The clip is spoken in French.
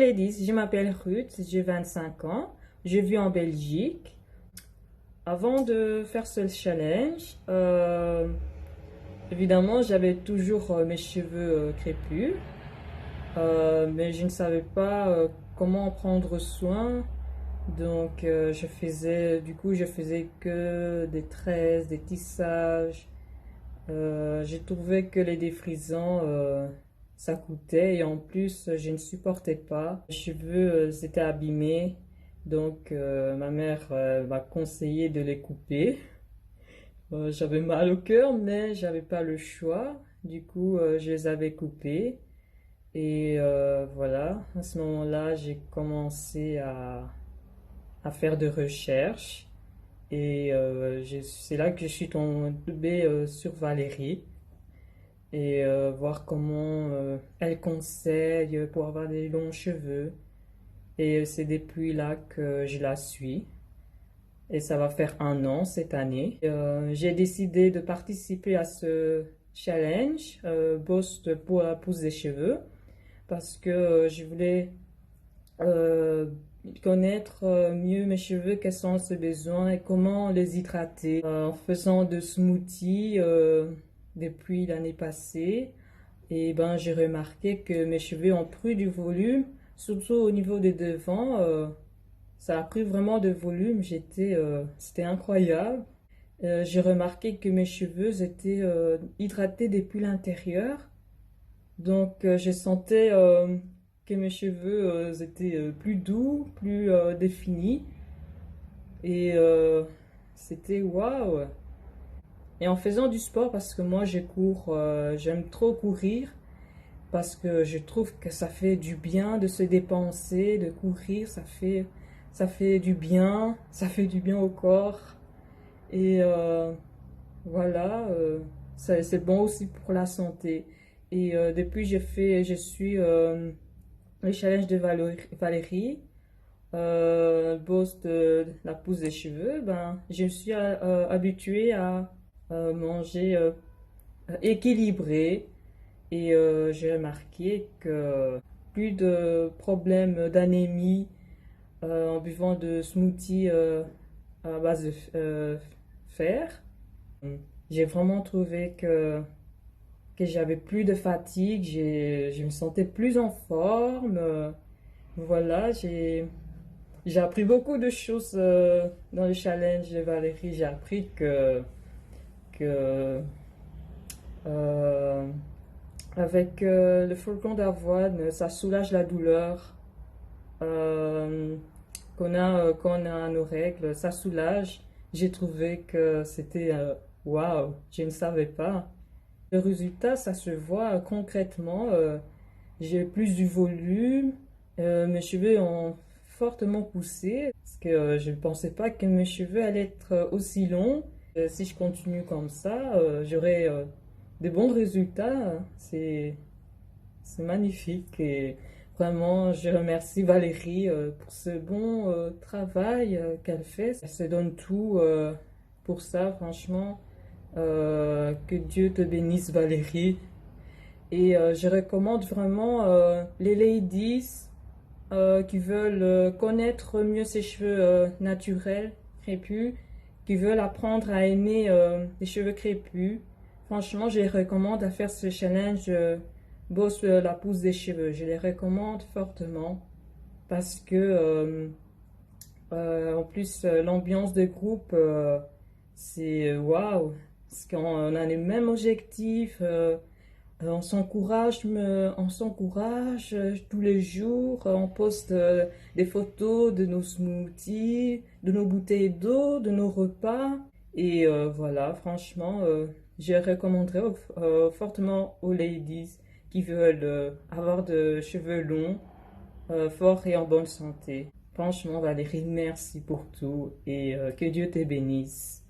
ladies, je m'appelle Ruth, j'ai 25 ans, je vis en Belgique. Avant de faire ce challenge, évidemment, j'avais toujours mes cheveux crépus, mais je ne savais pas comment en prendre soin. Donc, je faisais que des tresses, des tissages. J'ai trouvé que les défrisants, ça coûtait et en plus, je ne supportais pas. Les cheveux étaient abîmés, donc ma mère m'a conseillé de les couper. J'avais mal au cœur, mais j'avais pas le choix. Du coup, je les avais coupés et voilà. À ce moment-là, j'ai commencé à faire des recherches et c'est là que je suis tombée sur Valérie et voir comment elle conseille pour avoir des longs cheveux. Et c'est depuis là que je la suis. Et ça va faire 1 an cette année. J'ai décidé de participer à ce challenge Boost pour la pousse des cheveux parce que je voulais euh, connaître mieux mes cheveux, quels sont ses besoins et comment les hydrater. En faisant de smoothies depuis l'année passée, et ben j'ai remarqué que mes cheveux ont pris du volume, surtout au niveau des devants. Ça a pris vraiment de volume. C'était incroyable. J'ai remarqué que mes cheveux étaient hydratés depuis l'intérieur. Donc, je sentais que mes cheveux étaient plus doux, plus définis. Et c'était waouh! Et en faisant du sport, parce que moi, j'aime trop courir, parce que je trouve que ça fait du bien de se dépenser, de courir, ça fait ça fait du bien au corps. Et voilà, c'est bon aussi pour la santé. Et depuis, je suis le challenge de Valérie, boss de la pousse des cheveux. Ben, je me suis habituée à manger équilibré et j'ai remarqué que plus de problèmes d'anémie en buvant de smoothies à base de fer. J'ai vraiment trouvé que j'avais plus de fatigue, je me sentais plus en forme. Voilà, j'ai appris beaucoup de choses dans le challenge de Valérie. J'ai appris que euh, avec le flocon d'avoine, ça soulage la douleur quand on a nos règles, ça soulage. J'ai trouvé que c'était waouh, je ne savais pas. Le résultat, ça se voit concrètement. J'ai plus du volume, mes cheveux ont fortement poussé parce que je ne pensais pas que mes cheveux allaient être aussi longs. Si je continue comme ça, j'aurai de bons résultats. C'est magnifique et vraiment, je remercie Valérie pour ce bon travail qu'elle fait. Elle se donne tout pour ça, franchement. Que Dieu te bénisse, Valérie. Et je recommande vraiment les ladies qui veulent connaître mieux ses cheveux naturels, crépus, qui veulent apprendre à aimer les cheveux crépus. Franchement, je les recommande à faire ce challenge Boss la pousse des cheveux. Je les recommande fortement parce que en plus l'ambiance de groupe c'est waouh, parce qu'on a les mêmes objectifs. On s'encourage tous les jours. On poste des photos de nos smoothies, de nos bouteilles d'eau, de nos repas. Et voilà, franchement, je recommanderais fortement aux ladies qui veulent avoir de cheveux longs, forts et en bonne santé. Franchement, Valérie, merci pour tout et que Dieu te bénisse.